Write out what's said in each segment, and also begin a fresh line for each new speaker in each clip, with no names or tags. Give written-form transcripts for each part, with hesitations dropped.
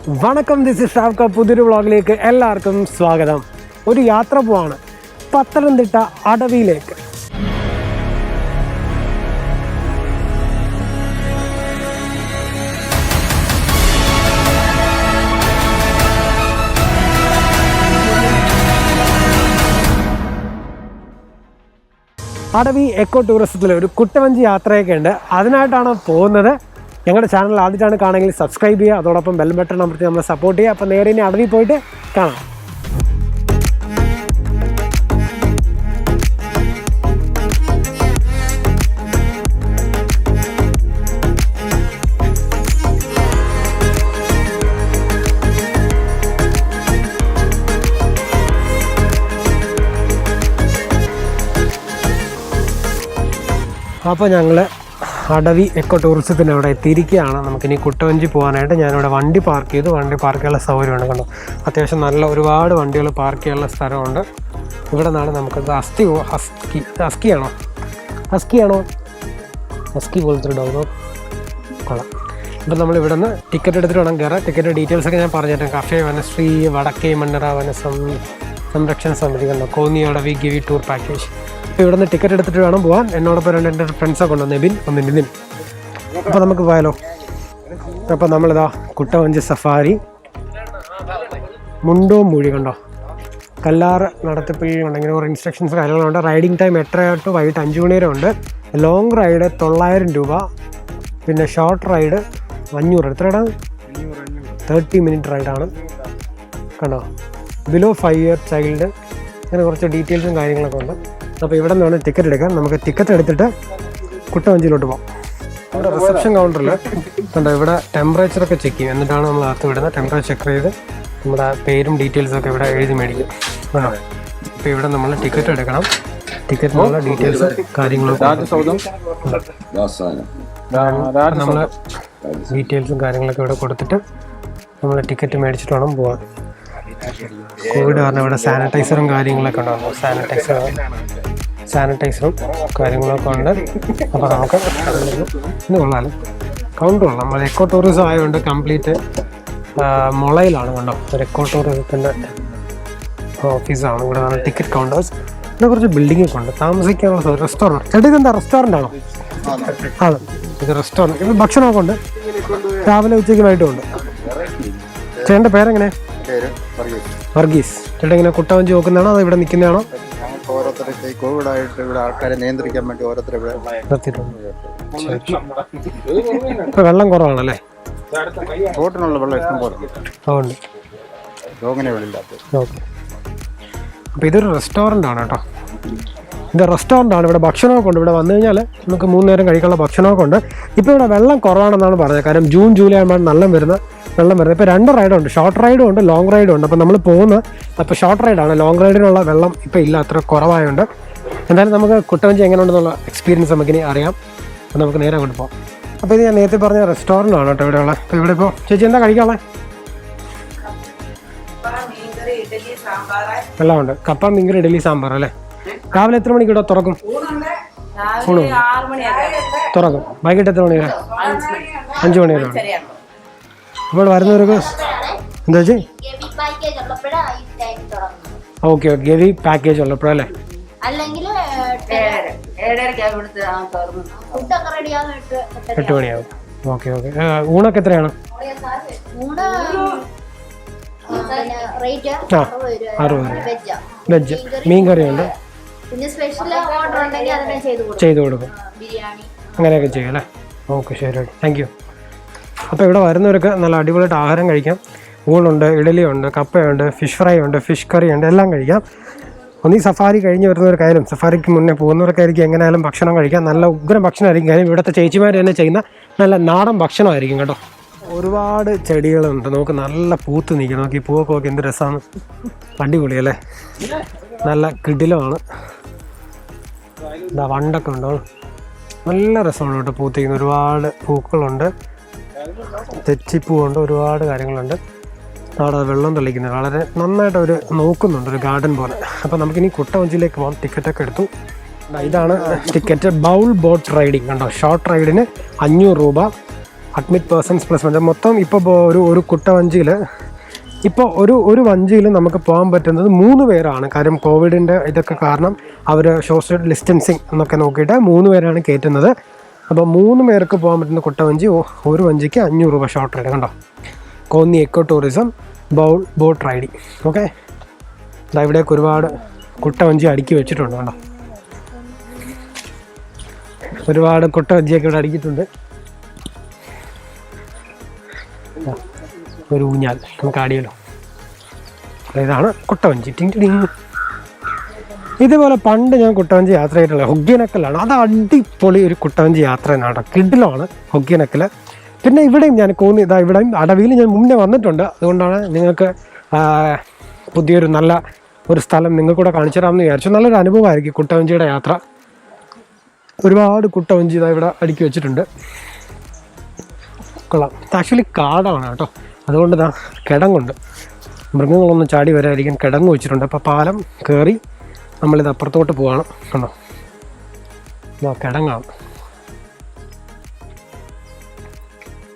വണക്കം, this is ഷാഫ്ക. പുതിയൊരു വ്ളോഗിലേക്ക് എല്ലാവർക്കും സ്വാഗതം. ഒരു യാത്ര പോവാണ് പത്തനംതിട്ട അടവിയിലേക്ക്. അടവി എക്കോ ടൂറിസത്തിൽ ഒരു കുട്ടവഞ്ചി യാത്രയൊക്കെ ഉണ്ട്. അതിനായിട്ടാണ് പോകുന്നത്. ഞങ്ങളുടെ ചാനൽ ആദ്യമായിട്ടാണ് കാണുമെങ്കിൽ സബ്സ്ക്രൈബ് ചെയ്യുക, അതോടൊപ്പം ബെൽ ബട്ടൺ അമർത്തി നമ്മളെ സപ്പോർട്ട് ചെയ്യുക. അപ്പോൾ നേരെ ഇനി അടവി പോയിട്ട് കാണാം. അപ്പോൾ ഞങ്ങൾ അടവി എക്കോ ടൂറിസത്തിന് അവിടെ എത്തിയിരിക്കുകയാണ്. നമുക്കിനി കുട്ടവഞ്ചി പോകാനായിട്ട് ഞാനിവിടെ വണ്ടി പാർക്ക് ചെയ്തു. വണ്ടി പാർക്ക് ചെയ്യാനുള്ള സൗകര്യമുണ്ട്. കണ്ടോ, അത്യാവശ്യം നല്ല ഒരുപാട് വണ്ടികൾ പാർക്ക് ചെയ്യാനുള്ള സ്ഥലമുണ്ട്. ഇവിടെ നിന്നാണ് നമുക്കത് ഹസ്കിയാണോ ഹസ്കി പോലത്തെ ഒരു ഡോഗ് കൊള്ളാം. ഇപ്പം നമ്മൾ ഇവിടെ നിന്ന് ടിക്കറ്റ് എടുത്തിട്ട് വേണം കയറാം. ടിക്കറ്റ് ഡീറ്റെയിൽസൊക്കെ ഞാൻ പറഞ്ഞിട്ട് കഫേ വനശ്രീ വടക്കേ മണ്ണറ സംരക്ഷണ സമിതി കണ്ടോ, കോന്നി അടവി ഗിവി ടൂർ പാക്കേജ്. അപ്പോൾ ഇവിടെ നിന്ന് ടിക്കറ്റ് എടുത്തിട്ട് വേണം പോകാൻ. എന്നോടൊപ്പം എൻ്റെ ഫ്രണ്ട്സൊക്കെ ഉണ്ടോ, നെബിൻ നിതിൻ. അപ്പോൾ നമുക്ക് പോയാലോ. അപ്പോൾ നമ്മളിതാ കുട്ടവഞ്ചി സഫാരി മുണ്ടോ മൂഴി കണ്ടോ, കല്ലാറ് നടത്തിപ്പ് ഉണ്ടെങ്കിൽ കുറേ ഇൻസ്ട്രക്ഷൻസ് കാര്യങ്ങളുണ്ട്. റൈഡിങ് ടൈം 8:30 to വൈകിട്ട് 5 മണി വരെ ഉണ്ട്. ലോങ് റൈഡ് 900 രൂപ, പിന്നെ ഷോർട്ട് റൈഡ് 500. എത്രയാണ്? 30 മിനിറ്റ് റൈഡാണ് കണ്ടോ. ബിലോ 5 ഇയർ ചൈൽഡ്, അങ്ങനെ കുറച്ച് ഡീറ്റെയിൽസും കാര്യങ്ങളൊക്കെ ഉണ്ട്. അപ്പോൾ ഇവിടെ നിന്നാണ് ടിക്കറ്റ് എടുക്കാൻ. നമുക്ക് ടിക്കറ്റ് എടുത്തിട്ട് കുട്ടവഞ്ചിയിലോട്ട് പോകാം. ഇവിടെ റിസപ്ഷൻ കൗണ്ടറിൽ കണ്ടോ, ഇവിടെ ടെമ്പറേച്ചറൊക്കെ ചെക്ക് ചെയ്യും. എന്നിട്ടാണ് നമ്മൾ അകത്ത് വിടുന്നത്. ടെമ്പറേച്ചർ ചെക്ക് ചെയ്ത് നമ്മുടെ പേരും ഡീറ്റെയിൽസൊക്കെ ഇവിടെ എഴുതി മേടിക്കും. അപ്പോൾ ഇവിടെ നമ്മൾ ടിക്കറ്റ് എടുക്കണം. ടിക്കറ്റിനുള്ള ഡീറ്റെയിൽസും കാര്യങ്ങളൊക്കെ നമ്മൾ ഡീറ്റെയിൽസും കാര്യങ്ങളൊക്കെ ഇവിടെ കൊടുത്തിട്ട് നമ്മൾ ടിക്കറ്റ് മേടിച്ചിട്ട് വേണം പോകാൻ. കോവിഡ് കാരണം ഇവിടെ സാനിറ്റൈസറും കാര്യങ്ങളൊക്കെ ഉണ്ടാകും. സാനിറ്റൈസറും കാര്യങ്ങളൊക്കെ ഉണ്ട്. അപ്പോൾ നമുക്ക് ഇന്ന് കൊള്ളാലും കൗണ്ടർ കൊള്ളാം. നമ്മൾ എക്കോ ടൂറിസം ആയതുകൊണ്ട് കംപ്ലീറ്റ് മുളയിലാണ്. കണ്ടോ, ഒരു എക്കോ ടൂറിസത്തിൻ്റെ ഓഫീസാണ്. ഇവിടെ ആണ് ടിക്കറ്റ് കൗണ്ടേഴ്സ്. ഇവിടെ കുറച്ച് ബിൽഡിങ്ങൊക്കെ ഉണ്ട്. താമസിക്കാനുള്ള റെസ്റ്റോറൻറ്റ്. ചേട്ടാ ഇതെന്താ റെസ്റ്റോറൻ്റ് ആണോ? അതെ, ഇത് റെസ്റ്റോറൻറ്റ്. ഇത് ഭക്ഷണമൊക്കെ ഉണ്ട്. രാവിലെ ഉച്ചയ്ക്ക് വൈകിട്ടും ഉണ്ട്. ചേട്ടൻ്റെ പേരെങ്ങനെ? വർഗീസ്. ചേട്ടാ ഇങ്ങനെ കുട്ടവഞ്ചി നോക്കുന്നതാണോ അതോ ഇവിടെ നിൽക്കുന്നതാണോ?
കോവിഡായിട്ട് ഇവിടെ ആൾക്കാരെ നിയന്ത്രിക്കാൻ വേണ്ടി ഓരോരുത്തരെ
ഇപ്പൊ വെള്ളം കുറവാണല്ലേ?
ബോട്ടിനുള്ള വെള്ളം ഇഷ്ടം പോലെ
അതുകൊണ്ട്
ലോങ്ങിനെ വെള്ളമില്ലാത്ത.
ഓക്കെ, അപ്പോൾ ഇതൊരു റെസ്റ്റോറൻ്റ് ആണ് കേട്ടോ. ഇത് റെസ്റ്റോറൻ്റ് ആണ്. ഇവിടെ ഭക്ഷണമൊക്കെ ഉണ്ട്. ഇവിടെ വന്നു കഴിഞ്ഞാൽ നമുക്ക് 3 നേരം കഴിക്കാനുള്ള ഭക്ഷണമൊക്കെ ഉണ്ട്. ഇപ്പോൾ ഇവിടെ വെള്ളം കുറവാണെന്നാണ് പറഞ്ഞത്. കാരണം ജൂൺ ജൂലൈ ആകുമ്പോൾ വെള്ളം വരുന്നത്. ഇപ്പോൾ 2 റൈഡുണ്ട്, ഷോർട്ട് റൈഡും ഉണ്ട്, ലോങ് റൈഡും ഉണ്ട്. അപ്പോൾ നമ്മൾ അപ്പോൾ ഷോർട്ട് റൈഡാണ്. ലോങ് റൈഡിനുള്ള വെള്ളം ഇപ്പോൾ ഇല്ല, അത്ര കുറവായതുകൊണ്ട്. എന്തായാലും നമുക്ക് കുട്ടവഞ്ചി എങ്ങനെയുണ്ടെന്നുള്ള എക്സ്പീരിയൻസ് നമുക്കിനി അറിയാം. അപ്പോൾ നമുക്ക് നേരെ അങ്ങോട്ട് പോകാം. അപ്പോൾ ഇത് ഞാൻ നേരത്തെ പറഞ്ഞ റെസ്റ്റോറൻ്റ് ആണ് കേട്ടോ ഇവിടെയുള്ള. അപ്പോൾ ഇവിടെ ഇപ്പോൾ ചേച്ചി എന്താ കഴിക്കാനുള്ളത്? എല്ലാം ഉണ്ട്. കപ്പ, മീൻകറി, ഇഡലി, സാമ്പാർ അല്ലേ? രാവിലെ എത്ര മണിക്ക് ഇവിടെ തുറക്കും? തുറക്കും. വൈകിട്ട് എത്ര മണി വരെ? 5 മണി വരെ. അപ്പോൾ വരുന്നവർക്ക് എന്താ വെച്ചാൽ ഓക്കെ ഗവി പാക്കേജ് ഉള്ളപ്പോഴല്ലേ? 8 മണിയാവും. ഓക്കെ. ഊണൊക്കെ എത്രയാണ്? 60 വെജ്. മീൻ കറിയുണ്ട്, ചെയ്തു കൊടുക്കും. അങ്ങനെയൊക്കെ ചെയ്യും അല്ലേ? ഓക്കെ, ശരി, താങ്ക് യു. അപ്പോൾ ഇവിടെ വരുന്നവർക്ക് നല്ല അടിപൊളിയായിട്ട് ആഹാരം കഴിക്കാം. ഊണുണ്ട്, ഇഡലിയുണ്ട്, കപ്പയുണ്ട്, ഫിഷ് ഫ്രൈ ഉണ്ട്, ഫിഷ് കറി ഉണ്ട്, എല്ലാം കഴിക്കാം. ഒന്നീ സഫാരി കഴിഞ്ഞ് വരുന്നവർക്കായാലും സഫാരിക്ക് മുന്നേ പോകുന്നവർക്കായിരിക്കും എങ്ങനെയായാലും ഭക്ഷണം കഴിക്കാം. നല്ല ഉഗ്രം ഭക്ഷണമായിരിക്കും. കാര്യം ഇവിടുത്തെ ചേച്ചിമാർ തന്നെ ചെയ്യുന്ന നല്ല നാടൻ ഭക്ഷണമായിരിക്കും കേട്ടോ. ഒരുപാട് ചെടികളുണ്ട്. നമുക്ക് നല്ല പൂത്ത് നിൽക്കും. നോക്കി പൂവൊക്കെ നോക്കി എന്ത് രസമാണ്. അടിപൊളിയല്ലേ? നല്ല കിടിലമാണ്. എന്താ വണ്ടൊക്കെ ഉണ്ടോ? നല്ല രസമാണ് കേട്ടോ പൂത്തിരിക്കുന്ന. ഒരുപാട് പൂക്കളുണ്ട്, തെച്ചിപ്പൂവുണ്ട്, ഒരുപാട് കാര്യങ്ങളുണ്ട്. അവിടെ വെള്ളം തെളിക്കുന്നത് വളരെ നന്നായിട്ട് അവർ നോക്കുന്നുണ്ട്, ഒരു ഗാർഡൻ പോലെ. അപ്പോൾ നമുക്കിനി കുട്ടവഞ്ചിയിലേക്ക് പോകാം. ടിക്കറ്റൊക്കെ എടുത്തു. ഇതാണ് ടിക്കറ്റ്. ബൗൾ ബോട്ട് റൈഡിങ് കണ്ടോ. ഷോർട്ട് റൈഡിന് 500 രൂപ, അഡ്മിറ്റ് പേഴ്സൺസ് പ്ലസ് വഞ്ചി മൊത്തം ഇപ്പോൾ ഒരു കുട്ടവഞ്ചിയിൽ ഇപ്പോൾ ഒരു വഞ്ചിയിൽ നമുക്ക് പോകാൻ പറ്റുന്നത് 3 പേരാണ്. കാര്യം കോവിഡിൻ്റെ ഇതൊക്കെ കാരണം അവർ സോഷ്യൽ ഡിസ്റ്റൻസിങ് എന്നൊക്കെ നോക്കിയിട്ട് 3 പേരാണ് കയറ്റുന്നത്. അപ്പോൾ 3 പേർക്ക് പോകാൻ പറ്റുന്ന കുട്ടവഞ്ചി ഒരു വഞ്ചിക്ക് 500 രൂപ ഷോർട്ട് റൈഡ്. കണ്ടോ, Konni eco tourism boat riding. Okay, ഇവിടേക്ക് ഒരുപാട് കുട്ടവഞ്ചി അടുക്കി വെച്ചിട്ടുണ്ട്. കണ്ടോ, ഒരുപാട് കുട്ടവഞ്ചിയൊക്കെ ഇവിടെ അടുക്കിയിട്ടുണ്ട്. ഒരു ഊഞ്ഞാൽ നമുക്ക് ആടിയല്ലോ. ഇതാണ് കുട്ടവഞ്ചി. ഇതുപോലെ പണ്ട് ഞാൻ കുട്ടവഞ്ചി യാത്ര ചെയ്തിട്ടുള്ളത് ഹൊഗ്യനക്കലാണ്. അത് അടിപൊളി ഒരു കുട്ടവഞ്ചി യാത്ര തന്നെയാണ്. കിഡിലാണ് ഹൊഗ്യനക്കൽ. പിന്നെ ഇവിടെയും ഞാൻ ഇവിടെയും അടവിയിൽ ഞാൻ മുന്നേ വന്നിട്ടുണ്ട്. അതുകൊണ്ടാണ് നിങ്ങൾക്ക് പുതിയൊരു നല്ല ഒരു സ്ഥലം നിങ്ങൾക്കൂടെ കാണിച്ചു തരാമെന്ന് വിചാരിച്ചു. നല്ലൊരു അനുഭവമായിരിക്കും കുട്ടവഞ്ചിയുടെ യാത്ര. ഒരുപാട് കുട്ടവഞ്ചി ഇവിടെ അടുക്കി വെച്ചിട്ടുണ്ട്. കൊള്ളാം. ആക്ച്വലി കാടാണ് കേട്ടോ, അതുകൊണ്ട് കിടങ്ങുണ്ട്. മൃഗങ്ങളൊന്നും ചാടി വരാതിരിക്കാൻ കിടങ്ങ് വെച്ചിട്ടുണ്ട്. അപ്പോൾ പാലം കയറി നമ്മളിത് അപ്പുറത്തോട്ട് പോവാണ്. കണ്ടോ, കിടങ്ങാണ്.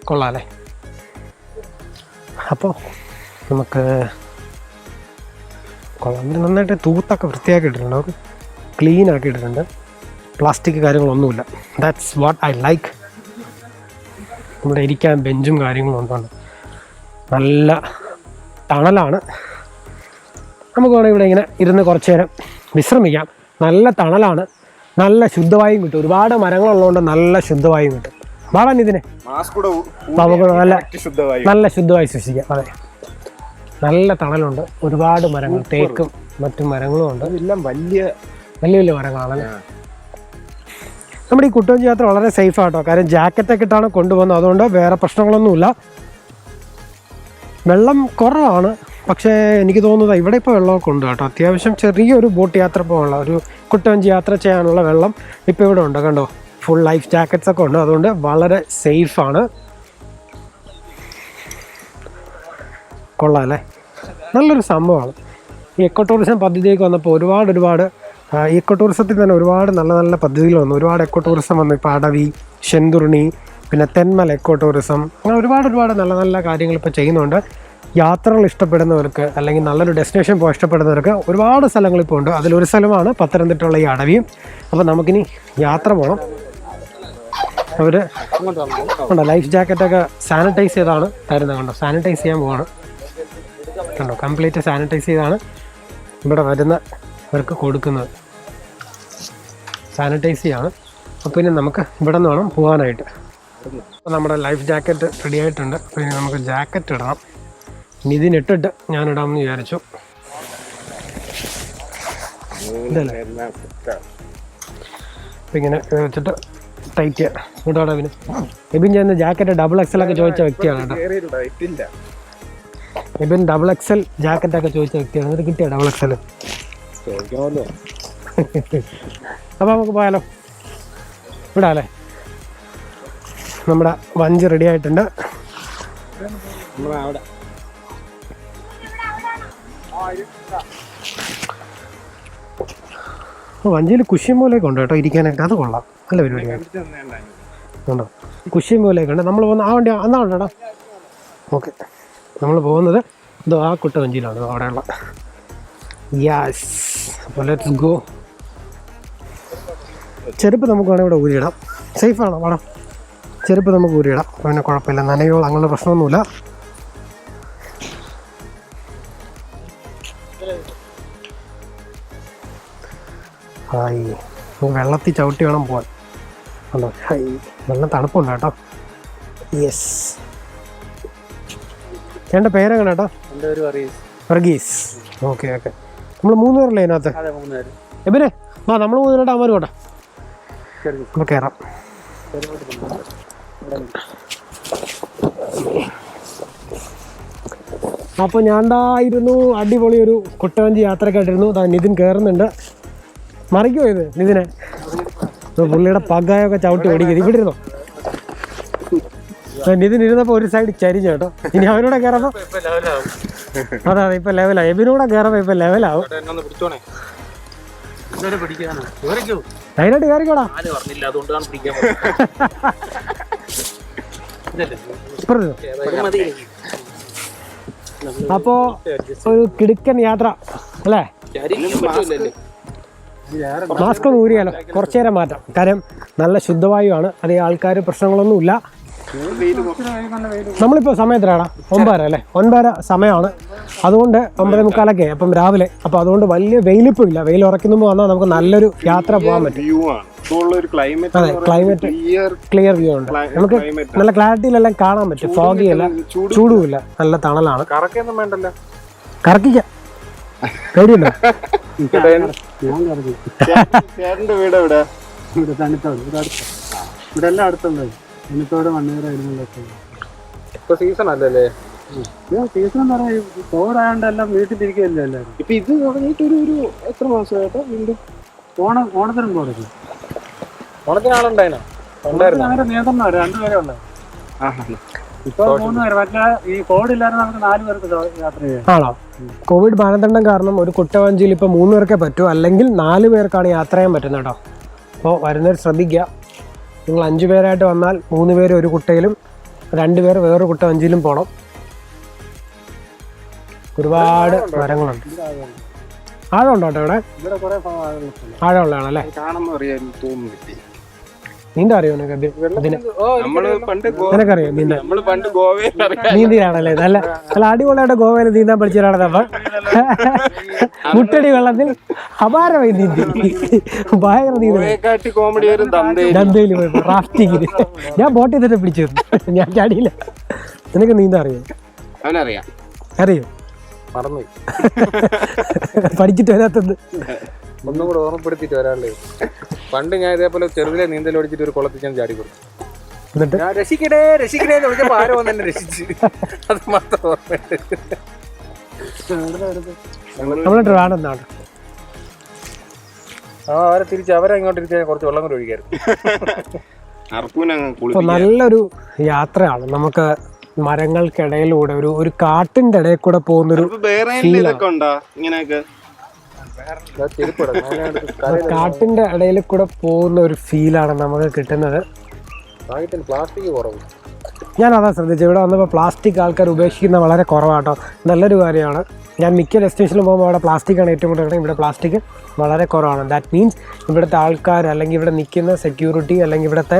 കൊള്ളാമല്ലേ? അപ്പോൾ നമുക്ക് കൊള്ളാം. നന്നായിട്ട് തൂത്തൊക്കെ വൃത്തിയാക്കിയിട്ടുണ്ട്, നമുക്ക് ക്ലീൻ ആക്കിയിട്ടുണ്ട്. പ്ലാസ്റ്റിക് കാര്യങ്ങളൊന്നുമില്ല. That's what I like. ഇവിടെ ഇരിക്കാൻ ബെഞ്ചും കാര്യങ്ങളും ഒന്നുണ്ട്. നല്ല തണലാണ്. നമുക്ക് വേണമെങ്കിൽ ഇവിടെ ഇങ്ങനെ ഇരുന്ന് കുറച്ച് നേരം വിശ്രമിക്കാം. നല്ല തണലാണ്, നല്ല ശുദ്ധവായും കിട്ടും. ഒരുപാട് മരങ്ങളുള്ളതുകൊണ്ട് നല്ല ശുദ്ധവായും കിട്ടും. വാടാൻ ഇതിനെ നമുക്ക് നല്ല ശുദ്ധവായു സൃഷ്ടിക്കാം. അതെ, നല്ല തണലുണ്ട്. ഒരുപാട് മരങ്ങൾ, തേക്കും മറ്റും മരങ്ങളും ഉണ്ട്. എല്ലാം വലിയ വലിയ മരങ്ങളാണ്. നമ്മുടെ ഈ കുട്ടവഞ്ചി യാത്ര വളരെ സേഫ് ആട്ടോ. കാര്യം ജാക്കറ്റൊക്കെ ഇട്ടാണ് കൊണ്ടുപോകുന്നത്. അതുകൊണ്ട് വേറെ പ്രശ്നങ്ങളൊന്നുമില്ല. വെള്ളം കുറവാണ്, പക്ഷേ എനിക്ക് തോന്നുന്നത് ഇവിടെ ഇപ്പോൾ വെള്ളമൊക്കെ ഉണ്ട് കേട്ടോ. അത്യാവശ്യം ചെറിയൊരു ബോട്ട് യാത്ര പോകാനുള്ള ഒരു കുട്ടവഞ്ചി യാത്ര ചെയ്യാനുള്ള വെള്ളം ഇപ്പോൾ ഇവിടെ ഉണ്ട്. കണ്ടോ, ഫുൾ ലൈഫ് ജാക്കറ്റ്സ് ഒക്കെ ഉണ്ട്. അതുകൊണ്ട് വളരെ സേഫാണ്. കൊള്ളാം അല്ലേ? നല്ലൊരു സംഭവമാണ്. ഈ എക്കോ ടൂറിസം പദ്ധതിയൊക്കെ വന്നപ്പോൾ ഒരുപാട് എക്കോ ടൂറിസത്തിൽ തന്നെ ഒരുപാട് നല്ല നല്ല പദ്ധതികൾ വന്നു. ഒരുപാട് എക്കോ ടൂറിസം വന്നു. ഇപ്പോൾ അടവി, ശെന്തുർണി, പിന്നെ തെന്മല എക്കോ ടൂറിസം, അങ്ങനെ ഒരുപാട് നല്ല നല്ല കാര്യങ്ങൾ ഇപ്പോൾ ചെയ്യുന്നുണ്ട്. യാത്രകൾ ഇഷ്ടപ്പെടുന്നവർക്ക് അല്ലെങ്കിൽ നല്ലൊരു ഡെസ്റ്റിനേഷൻ പോകാൻ ഇഷ്ടപ്പെടുന്നവർക്ക് ഒരുപാട് സ്ഥലങ്ങളിപ്പോൾ ഉണ്ട്. അതിലൊരു സ്ഥലമാണ് പത്തനംതിട്ടയുള്ള ഈ അടവിയും. അപ്പോൾ നമുക്കിനി യാത്ര പോകണം. അവർ ഉണ്ടോ ലൈഫ് ജാക്കറ്റൊക്കെ സാനിറ്റൈസ് ചെയ്താണ് തരുന്നത്. കണ്ടോ, സാനിറ്റൈസ് ചെയ്യാൻ പോവാണ്. കണ്ടോ, കംപ്ലീറ്റ് സാനിറ്റൈസ് ചെയ്താണ് ഇവിടെ വരുന്നവർക്ക് കൊടുക്കുന്നത്. സാനിറ്റൈസ് ചെയ്യാണ്. അപ്പോൾ ഇനി നമുക്ക് ഇവിടെ നിന്ന് വേണം പോകാനായിട്ട്. അപ്പോൾ നമ്മുടെ ലൈഫ് ജാക്കറ്റ് റെഡി ആയിട്ടുണ്ട്. അപ്പോൾ ഇനി നമുക്ക് ജാക്കറ്റ് ഇടണം. ഇനി ഇതിനിട്ടിട്ട് ഞാനിടാമെന്ന് വിചാരിച്ചു. ഇതല്ലേ, അപ്പം ഇങ്ങനെ വെച്ചിട്ട് ടൈറ്റ് ചെയ്യാം. ഇങ്ങോട്ടോടെ പിന്നെ എബിൻ ചെയ്യുന്ന ജാക്കറ്റ് XXL ഒക്കെ ചോദിച്ച വ്യക്തിയാണ് കേട്ടോ. എബിൻ XXL ജാക്കറ്റൊക്കെ ചോദിച്ച വ്യക്തിയാണ്. എന്നിട്ട് കിട്ടിയ XXL. അപ്പോൾ നമുക്ക് പോയാലോ? ഇവിടാല്ലേ, നമ്മുടെ വഞ്ചി റെഡി ആയിട്ടുണ്ട്. വഞ്ചിയിൽ കുഷ്യൻ പോലെയൊക്കെ ഉണ്ട് കേട്ടോ ഇരിക്കാനായിട്ട്. അത് കൊള്ളാം, നല്ല പരിപാടിയാണ്. ഉണ്ടോ, കുഷ്യൻ പോലെയൊക്കെ ഉണ്ട്. നമ്മൾ പോകുന്ന ആ വണ്ടി അന്നാ ഉണ്ടോടാ. ഓക്കെ, നമ്മൾ പോകുന്നത് ഇതോ ആ കുട്ട വഞ്ചിയിലാണ് അവിടെയുള്ള. യാസ്, അപ്പോൾ ലെറ്റ്സ് ഗോ. ചെരുപ്പ് നമുക്ക് വേണമെങ്കിൽ ഇവിടെ ഊരിയിടാം. സേഫാണോ? വേണം, ചെരുപ്പ് നമുക്ക് ഊരിയിടാം. പിന്നെ കുഴപ്പമില്ല, നനയോ അങ്ങനെ പ്രശ്നമൊന്നുമില്ല. ഹായ്, വെള്ളത്തിൽ ചവിട്ടി വേണം പോകാൻ. ഉണ്ടോ, ഹായ്, വെള്ളം തണുപ്പുണ്ട് കേട്ടോ. യെസ്, എൻ്റെ പേരെങ്ങനെ കേട്ടോ? എൻ്റെ പേര് വർഗീസ്. Okay okay. നമ്മൾ 3 പേരല്ലേ ഇതിനകത്ത്? എബിനെ വാ, നമ്മൾ 3 പേരുടെ അമ്മ പോട്ടെ. അപ്പോൾ കയറാം. അപ്പോൾ ഞാണ്ടായിരുന്നു അടിപൊളി ഒരു കുട്ടവഞ്ചി യാത്രക്കായിട്ടിരുന്നു. നിതിൻ കയറുന്നുണ്ട്. മറിക്കുമോ ഇത് നിതിനെ? പുള്ളിയുടെ പകായൊക്കെ ചവിട്ടി ഓടിക്കുന്നത്. ഇവിടെ ഇരുന്നോ? നിതിൻ ഇരുന്നപ്പോൾ ഒരു സൈഡ് ചരിഞ്ഞു കേട്ടോ. ഇനി അവനോടെ കയറുമ്പോൾ അതെ ഇപ്പം ലെവലാവും. എബിനൂടെ കയറുമ്പോൾ ഇപ്പം ലെവലാവും. അതിനായിട്ട് കയറിക്കോടാ. അപ്പോ ഒരു കിടുക്കൻ യാത്ര അല്ലേ? മാസ്ക് ഒന്ന് ഊരിയാലോ, കുറച്ചു നേരം മാറ്റാം. കാര്യം നല്ല ശുദ്ധവായുവാണ്, അതേ ആൾക്കാർ പ്രശ്നങ്ങളൊന്നുമില്ല. നമ്മളിപ്പോൾ സമയത്തിലാണ് 9:30 അല്ലേ? 9:30 സമയമാണ്. അതുകൊണ്ട് 9:45 അപ്പം രാവിലെ. അപ്പോൾ അതുകൊണ്ട് വലിയ വെയിലിപ്പോൾ ഇല്ല. വെയിൽ ഉറക്കുമ്പോൾ വന്നാൽ നമുക്ക് നല്ലൊരു യാത്ര പോകാൻ പറ്റും. അതെ, ക്ലൈമറ്റ് ക്ലിയർ വ്യൂ ഉണ്ട്. നമുക്ക് നല്ല ക്ലാരിറ്റിയിലെല്ലാം കാണാൻ പറ്റും. ഫോഗിയല്ല, ചൂടുമില്ല, നല്ല തണലാണ്. കറക്കിക്ക പേടിയുണ്ടോ?
ഇവിടെ എല്ലാം അടുത്തുണ്ട്. എനിക്കോടെ സീസൺ അല്ലല്ലേ? സീസൺ എന്ന് പറഞ്ഞാൽ കോവിഡ് ആയതുകൊണ്ട് എല്ലാം വീട്ടിലിരിക്കുകയല്ലേ എല്ലാവരും. ഇപ്പൊ ഇത് തുടങ്ങിയിട്ട് ഒരു എത്ര മാസമായിട്ടോ? വീണ്ടും ഓണത്തിനും തുടങ്ങി. ഓണത്തിനാളുണ്ടായിനോ? അങ്ങനെ നിയന്ത്രണം 2 പേരെ ഉണ്ടായി. ഇപ്പൊ 3 പേര്. മറ്റേ ഈ കോവിഡ് ഇല്ലാതെ നമുക്ക് 4 പേർക്ക് യാത്ര ചെയ്യാം.
ആണോ? കോവിഡ് മാനദണ്ഡം കാരണം ഒരു കുട്ടവഞ്ചിയിൽ ഇപ്പൊ 3 പേർക്കേ പറ്റൂ, അല്ലെങ്കിൽ 4 പേർക്കാണ് യാത്ര ചെയ്യാൻ പറ്റുന്നത് കേട്ടോ. അപ്പോൾ വരുന്നവർ ശ്രദ്ധിക്കുക. നിങ്ങൾ 5 പേരായിട്ട് വന്നാൽ 3 പേര് ഒരു കുട്ടയിലും 2 പേര് വേറൊരു കുട്ടവഞ്ചിയിലും പോകണം. ഒരുപാട് മരങ്ങളുണ്ട്. ആഴമുണ്ടോ കേട്ടോ ഇവിടെ? ആഴമുള്ളതാണല്ലേ? നീന്താ അറിയോ നിനക്ക്? നിനക്കറിയോ നീന്തിയാണല്ലേ? നല്ല നല്ല അടിപൊളിയായിട്ട് ഗോവയിൽ നീന്താൻ പഠിച്ചവരാണ് നമ്മൾ. മുട്ടടി വെള്ളത്തിൽ അപാരമായി നീന്തി, ഭയങ്കര നീന്തൽ. ദന്തയിൽ പോയി റാഫ്റ്റിങ്ങിന് ഞാൻ ബോട്ടിൽ തന്നെ പിടിച്ചു, ഞാൻ ചാടിയില്ല. നിനക്ക് നീന്താ അറിയോ? അറിയോ? പഠിച്ചിട്ട് വരാത്തത്
ഒന്നും കൂടെ ഓർമ്മപ്പെടുത്തിട്ട് വരാനുള്ളത്. പണ്ട് ഞാൻ ഇതേപോലെ ചെറുതിലെ നീന്തൽ ഓടിച്ചിട്ട് ഒരു കുളത്തിൽ ഞാൻ ചാടി കൊടുത്തു.
എന്നിട്ട്
രക്ഷിക്കടേ രക്ഷിക്കടേ എന്ന് വിളിച്ചപ്പോ ആരോ തന്നെ രക്ഷിച്ച്. അത് മാത്രം ഓർമ്മയുണ്ട്.
നമ്മളിട്ട് വേണമെന്നാണ്.
അവരെ തിരിച്ച് അവരെ ഇങ്ങോട്ട് ഇരിക്കാൻ കുറച്ച് വെള്ളം കൂടെ ഒഴിക്കായിരുന്നു.
നല്ലൊരു യാത്രയാണ്. നമുക്ക് മരങ്ങൾക്കിടയിലൂടെ ഒരു കാട്ടിന്റെ ഇടയിൽ കൂടെ പോകുന്നൊരു കാട്ടിന്റെ ഇടയിൽ കൂടെ പോകുന്ന ഒരു ഫീലാണ് നമുക്ക് കിട്ടുന്നത്. ഞാൻ അതാ ശ്രദ്ധിച്ചത്, ഇവിടെ വന്നപ്പോൾ പ്ലാസ്റ്റിക് ആൾക്കാർ ഉപേക്ഷിക്കുന്ന വളരെ കുറവാട്ടോ. നല്ലൊരു കാര്യമാണ്. ഞാൻ മിക്ക ഡെസ്റ്റിനേഷനിലും പോകുമ്പോൾ അവിടെ പ്ലാസ്റ്റിക്കാണ് ഏറ്റവും കൂടുതൽ. ഇവിടെ പ്ലാസ്റ്റിക് വളരെ കുറവാണ്. ദാറ്റ് മീൻസ് ഇവിടുത്തെ ആൾക്കാർ, അല്ലെങ്കിൽ ഇവിടെ നിൽക്കുന്ന സെക്യൂരിറ്റി, അല്ലെങ്കിൽ ഇവിടുത്തെ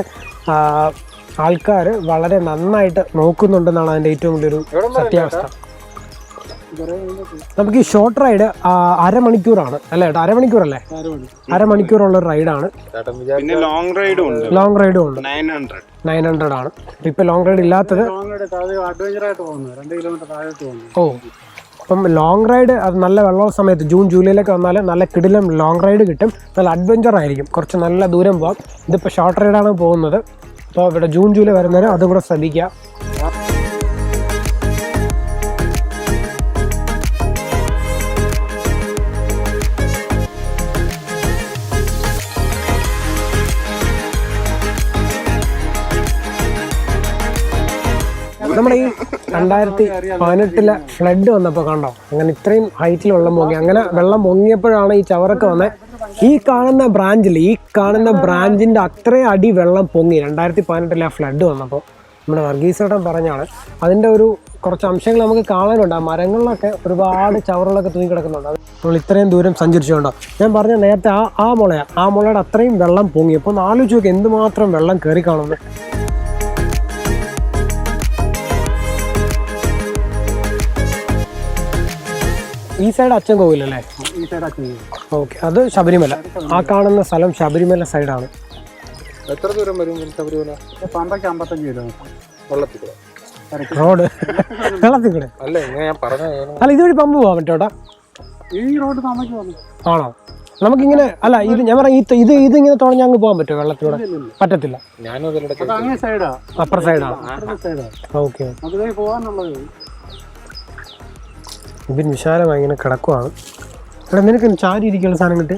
ആൾക്കാർ വളരെ നന്നായിട്ട് നോക്കുന്നുണ്ടെന്നാണ് അതിൻ്റെ ഏറ്റവും വലിയൊരു സത്യാവസ്ഥ. നമുക്ക് ഈ ഷോർട്ട് റൈഡ് 1/2 മണിക്കൂറാണ് അല്ലേ? 1/2 മണിക്കൂറല്ലേ? 1/2 മണിക്കൂറുള്ളൊരു റൈഡാണ്.
ലോങ് റൈഡും ഉണ്ട്.
900 ആണ്. ഇപ്പൊ ലോങ് റൈഡ് ഇല്ലാത്തത്. ഓ, അപ്പം ലോങ് റൈഡ് അത് നല്ല വെള്ളമുള്ള സമയത്ത് ജൂൺ ജൂലൈയിലൊക്കെ വന്നാൽ നല്ല കിടിലം ലോങ് റൈഡ് കിട്ടും. നല്ല അഡ്വഞ്ചർ ആയിരിക്കും, കുറച്ച് നല്ല ദൂരം പോകാം. ഇതിപ്പോൾ ഷോർട്ട് റൈഡാണ് പോകുന്നത്. അപ്പോൾ ഇവിടെ ജൂൺ ജൂലൈ വരുന്നവരെ അതും കൂടെ ശ്രദ്ധിക്കുക. നമ്മുടെ ഈ 2018 ഫ്ലഡ് വന്നപ്പോൾ കണ്ടോ, അങ്ങനെ ഇത്രയും ഹൈറ്റിൽ വെള്ളം പൊങ്ങി. അങ്ങനെ വെള്ളം പൊങ്ങിയപ്പോഴാണ് ഈ ചവറൊക്കെ വന്നത്. ഈ കാണുന്ന ബ്രാഞ്ചിൻ്റെ അത്രയും അടി വെള്ളം പൊങ്ങി 2018 ആ ഫ്ലഡ് വന്നപ്പോൾ. നമ്മുടെ വർഗീസേട്ടൻ പറഞ്ഞാണ്. അതിൻ്റെ കുറച്ച് അംശങ്ങൾ നമുക്ക് കാണാനുണ്ട്. ആ മരങ്ങളിലൊക്കെ ഒരുപാട് ചവറുകളൊക്കെ തൂങ്ങിക്കിടക്കുന്നുണ്ട്. നമ്മൾ ഇത്രയും ദൂരം സഞ്ചരിച്ചുകൊണ്ടോ, ഞാൻ പറഞ്ഞ നേരത്തെ ആ മുളയുടെ അത്രയും വെള്ളം പൊങ്ങി. അപ്പോൾ ഒന്ന് ആലോചിച്ച് നോക്കി എന്തുമാത്രം വെള്ളം കയറി കാണുന്നത്. ഈ സൈഡ് അച്ഛൻ കോവിലല്ലേ? ഓക്കെ, അത് ശബരിമല. ആ കാണുന്ന സ്ഥലം ശബരിമല സൈഡാണ്.
എത്ര ദൂരം വരും ശബരിമല?
55 കിലോമീറ്റർ.
റോഡ് വെള്ളത്തിൽ കൂടെ
അല്ല, ഞാൻ പറഞ്ഞ
അല്ല, ഇതുവഴി പമ്പ് പോകാൻ പറ്റോട്ടാ?
ഈ റോഡ്
ആണോ? നമുക്കിങ്ങനെ അല്ല, ഇത് ഞാൻ പറയാം, ഇതിങ്ങനെ തുഴഞ്ഞ് അങ്ങ് പോകാൻ പറ്റുമോ വെള്ളത്തിലൂടെ? പറ്റത്തില്ല. അപ്പുറ സൈഡാണ്. ഓക്കെ, ഇതിന് വിശാലമായി ഇങ്ങനെ കിടക്കുവാണ്. ഇവിടെ നിനക്ക് ചാരി ഇരിക്കുന്ന സാധനം കിട്ടി?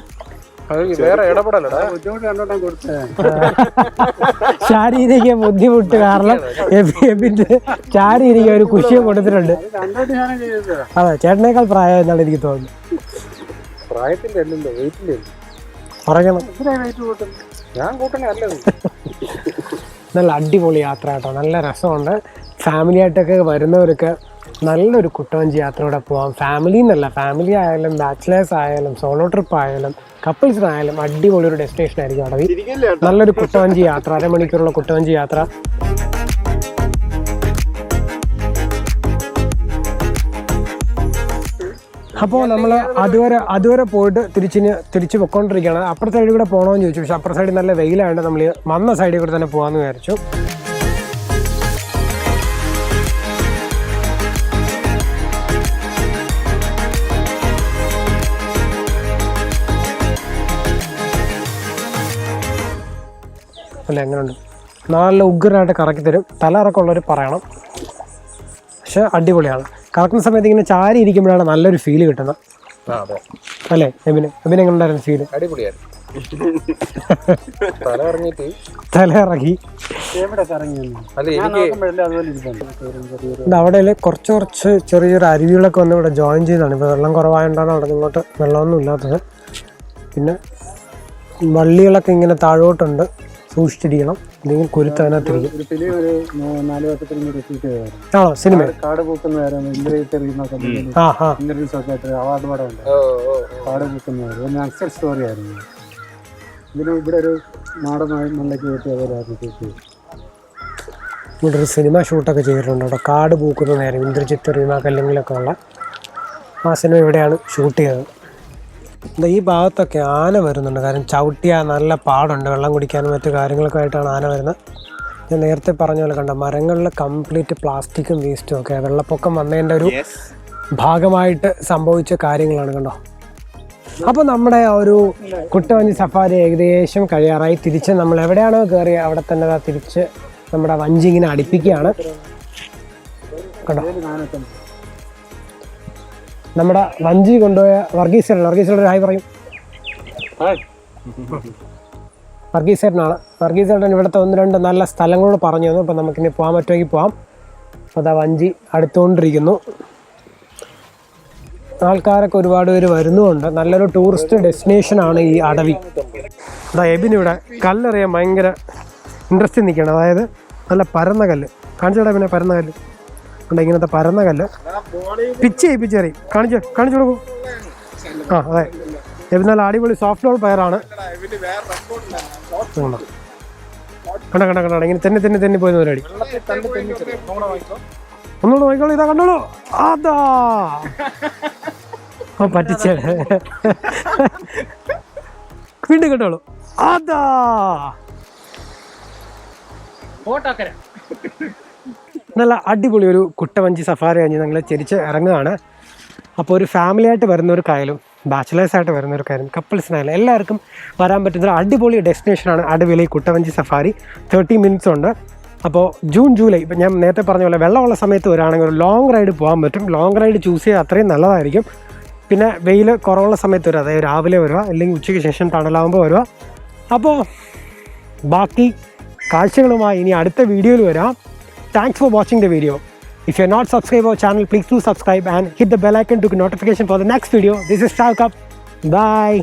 ശാരീരിക ബുദ്ധിമുട്ട് കാരണം ശാരീരിക ഒരു കുശിയെ കൊടുത്തിട്ടുണ്ട്. അതെ, ചേട്ടനേക്കാൾ പ്രായം എന്നാണ് എനിക്ക് തോന്നുന്നത്.
പറയണം, ഞാൻ കൂട്ടണേ അല്ല.
നല്ല അടിപൊളി യാത്ര കേട്ടോ, നല്ല രസമുണ്ട്. ഫാമിലി ആയിട്ടൊക്കെ വരുന്നവർക്ക് നല്ലൊരു കുട്ടവഞ്ചി യാത്രയോടെ പോകാം. ഫാമിലി എന്നല്ല, ഫാമിലി ആയാലും ബാച്ചിലേഴ്സ് ആയാലും സോളോ ട്രിപ്പ് ആയാലും കപ്പിൾസിനായാലും അടിപൊളി ഒരു ഡെസ്റ്റിനേഷൻ ആയിരിക്കും അടവി. നല്ലൊരു കുട്ടവഞ്ചി യാത്ര, 1.5 മണിക്കൂറുള്ള കുട്ടവഞ്ചി യാത്ര. അപ്പോൾ നമ്മൾ അതുവരെ പോയിട്ട് തിരിച്ച് പൊയ്ക്കൊണ്ടിരിക്കുകയാണ്. അപ്പുറത്തെ സൈഡിൽ കൂടെ പോകണമെന്ന് ചോദിച്ചു, പക്ഷേ അപ്പുറത്തെ സൈഡിൽ നല്ല വെയിലായതുകൊണ്ട് നമ്മൾ വന്ന സൈഡിൽ കൂടെ തന്നെ പോകാമെന്ന് വിചാരിച്ചു. അല്ല, എങ്ങനെയുണ്ട്? നല്ല ഉഗ്രനായിട്ട് കറക്കി തരും. തലയിറക്കമുള്ളവർ പറയണം, പക്ഷെ അടിപൊളിയാണ്. കറക്കുന്ന സമയത്ത് ഇങ്ങനെ ചാരി ഇരിക്കുമ്പോഴാണ് നല്ലൊരു ഫീല് കിട്ടുന്നത് അല്ലേ? എബിന് എങ്ങനെ ഉണ്ടായിരുന്നു ഫീല്?
അടിപൊളിയായിരുന്നു.
തലയിറങ്ങി അവിടെ കുറച്ച് ചെറിയൊരു അരുവികളൊക്കെ വന്ന് ഇവിടെ ജോയിൻ ചെയ്താണ്. ഇപ്പോൾ വെള്ളം കുറവായതുകൊണ്ടാണ് അവിടെ ഇങ്ങോട്ട് വെള്ളമൊന്നും ഇല്ലാത്തത്. പിന്നെ വള്ളികളൊക്കെ ഇങ്ങനെ താഴോട്ടുണ്ട്, സൂക്ഷിച്ചിരിക്കണം, അല്ലെങ്കിൽ കുരുത്ത് അതിനകത്തിരിക്കും. ആണോ സിനിമ?
കാട് പൂക്കുന്ന നക്സൽ സ്റ്റോറി ആയിരുന്നു. ഇവിടെ ഒരു നാടനായി മണ്ണയ്ക്ക്
ഇവിടെ ഒരു സിനിമ ഷൂട്ടൊക്കെ ചെയ്തിട്ടുണ്ട്. അവിടെ കാട് പൂക്കുന്ന നേരം ഇന്ദ്രജിത്ത് റീമ കല്ലിങ്ങിലൊക്കെ ഉള്ള ആ സിനിമ ഇവിടെയാണ് ഷൂട്ട് ചെയ്തത്. ഈ ഭാഗത്തൊക്കെ ആന വരുന്നുണ്ട്, കാരണം ചവിട്ടിയാൽ നല്ല പാടുണ്ട്, വെള്ളം കുടിക്കാനും മറ്റു കാര്യങ്ങളൊക്കെ ആയിട്ടാണ് ആന വരുന്നത്. ഞാൻ നേരത്തെ പറഞ്ഞ പോലെ കണ്ട മരങ്ങളിൽ കംപ്ലീറ്റ് പ്ലാസ്റ്റിക്കും വേസ്റ്റും ഒക്കെ വെള്ളപ്പൊക്കം വന്നതിൻ്റെ ഒരു ഭാഗമായിട്ട് സംഭവിച്ച കാര്യങ്ങളാണ് കണ്ടോ. അപ്പോൾ നമ്മുടെ ഒരു കുട്ടവഞ്ചി സഫാരി ഏകദേശം കഴിയാറായി. തിരിച്ച് നമ്മൾ എവിടെയാണോ കയറി അവിടെ തന്നെ തിരിച്ച് നമ്മുടെ വഞ്ചി ഇങ്ങനെ അടുപ്പിക്കുകയാണ് കണ്ടോ. നമ്മുടെ വഞ്ചി കൊണ്ടുപോയ വർഗീസേട്ടൻ ഹായ് പറയും. വർഗീസേട്ടനാണ്. വർഗീസേട്ടൻ ഇവിടുത്തെ 1-2 നല്ല സ്ഥലങ്ങളോട് പറഞ്ഞു തന്നു. അപ്പോൾ നമുക്കിനി പോകാൻ പറ്റുമെങ്കിൽ പോകാം. അപ്പോൾ അതാ വഞ്ചി അടുത്തുകൊണ്ടിരിക്കുന്നു. ആൾക്കാരൊക്കെ ഒരുപാട് പേര് വരുന്നുമുണ്ട്. നല്ലൊരു ടൂറിസ്റ്റ് ഡെസ്റ്റിനേഷനാണ് ഈ അടവി. അതാ എബിനിവിടെ കല്ലെറിയാൻ ഭയങ്കര ഇൻട്രസ്റ്റ് നിൽക്കണം. അതായത് നല്ല പരന്ന കല്ല് കാണിച്ചോടാ. പിന്നെ പരന്ന കല്ല് ഉണ്ട്, ഇങ്ങനത്തെ പരന്ന കല്ല് പിച്ച് ചെയ്യിപ്പിച്ചേറി കാണിച്ചു കൊടുക്കും. ആ അതെ, എബിൻ നല്ല അടിപൊളി സോഫ്റ്റ് ബോൾ പയറാണ്. കണ്ട ഇങ്ങനെ തെന്നി പോയി പരിപാടി. ഒന്നുകൂടെ നോക്കിക്കോളൂ, ഇതാ കണ്ടോളൂ. അതാ പറ്റിച്ചേ, വീണ്ടും കേട്ടോളൂ. അതാ നല്ല അടിപൊളി ഒരു കുട്ടവഞ്ചി സഫാരി കഴിഞ്ഞ് ഞങ്ങൾ തിരിച്ച് ഇറങ്ങുകയാണ്. അപ്പോൾ ഒരു ഫാമിലി ആയിട്ട് വരുന്നവർക്കായാലും ബാച്ചിലേഴ്സായിട്ട് വരുന്നവർക്കായാലും കപ്പിൾസിനായാലും എല്ലാവർക്കും വരാൻ പറ്റുന്ന ഒരു അടിപൊളി ഡെസ്റ്റിനേഷനാണ് അടിപൊളി കുട്ടവഞ്ചി സഫാരി. 30 മിനിറ്റ്സ് ഉണ്ട്. അപ്പോൾ ജൂൺ ജൂലൈ, ഇപ്പം ഞാൻ നേരത്തെ പറഞ്ഞ പോലെ വെള്ളമുള്ള സമയത്ത് വരികയാണെങ്കിൽ ഒരു ലോങ് റൈഡ് പോകാൻ പറ്റും. ലോങ് റൈഡ് ചൂസ് ചെയ്താൽ അത്രയും നല്ലതായിരിക്കും. പിന്നെ വെയിൽ കുറവുള്ള സമയത്ത് വരിക, അതായത് രാവിലെ വരിക, അല്ലെങ്കിൽ ഉച്ചയ്ക്ക് ശേഷം തണലാകുമ്പോൾ വരിക. അപ്പോൾ ബാക്കി കാഴ്ചകളുമായി ഇനി അടുത്ത വീഡിയോയിൽ വരാം. Thanks for watching the video. If you're not subscribed our channel, please do subscribe and hit the bell icon to get notification for the next video. This is Stalkup. Bye.